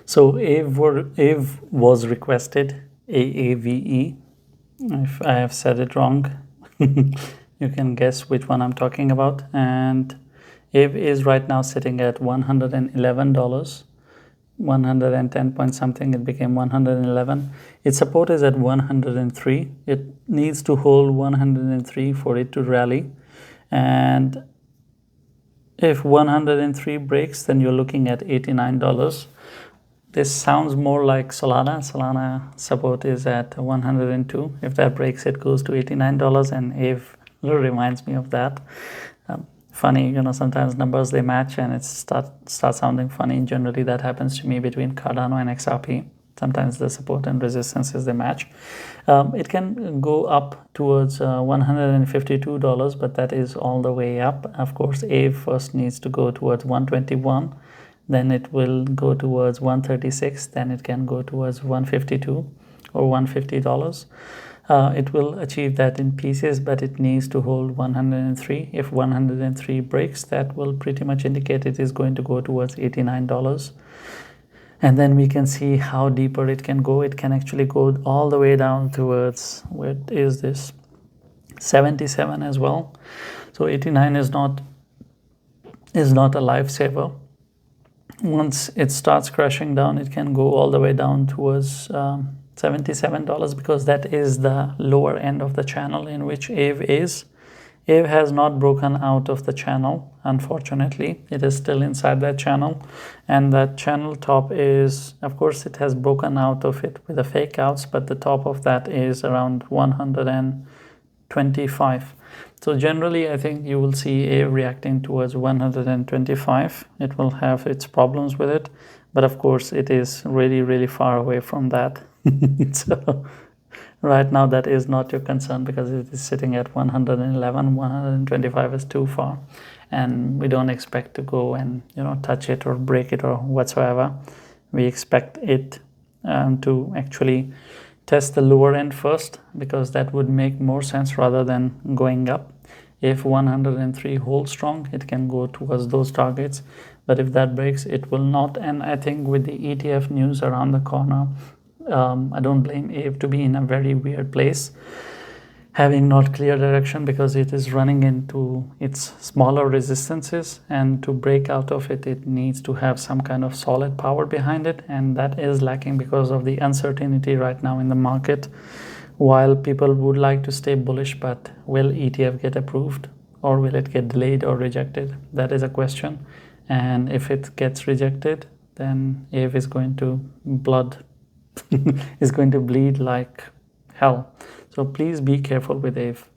So Aave was requested, AAVE. If I have said it wrong, you can guess which one I'm talking about. And Aave is right now sitting at $111, 110 point something. It became 111. Its support is at 103. It needs to hold 103 for it to rally. And if 103 breaks, then you're looking at $89. This sounds more like Solana. Solana support is at 102. If that breaks, it goes to $89, and Aave reminds me of that. Funny, sometimes numbers they match and it start sounding funny. Generally, that happens to me between Cardano and XRP. Sometimes the support and resistances they match. It can go up towards $152, but that is all the way up. Of course, Aave first needs to go towards 121. Then it will go towards 136. Then it can go towards 152 or $150. It will achieve that in pieces, but it needs to hold 103. If 103 breaks, that will pretty much indicate it is going to go towards $89. And then we can see how deeper it can go. It can actually go all the way down towards, what is this, 77 as well. So 89 is not a lifesaver. Once it starts crashing down, it can go all the way down towards $77, because that is the lower end of the channel in which Aave is. Aave has not broken out of the channel, unfortunately. It is still inside that channel, and that channel top is, of course, it has broken out of it with the fake outs, but the top of that is around 125. So generally, I think you will see Aave reacting towards 125. It will have its problems with it, but of course, it is really, really far away from that. So right now, that is not your concern, because it is sitting at 111. 125 is too far, and we don't expect to go and touch it or break it or whatsoever. We expect it to actually test the lower end first, because that would make more sense rather than going up. If 103 holds strong, it can go towards those targets, but if that breaks, it will not. And I think with the ETF news around the corner, I don't blame Aave to be in a very weird place, having not clear direction, because it is running into its smaller resistances, and to break out of it, it needs to have some kind of solid power behind it, and that is lacking because of the uncertainty right now in the market. While people would like to stay bullish, but will ETF get approved, or will it get delayed or rejected? That is a question. And if it gets rejected, then Aave is going to is going to bleed like hell. So please be careful with Aave.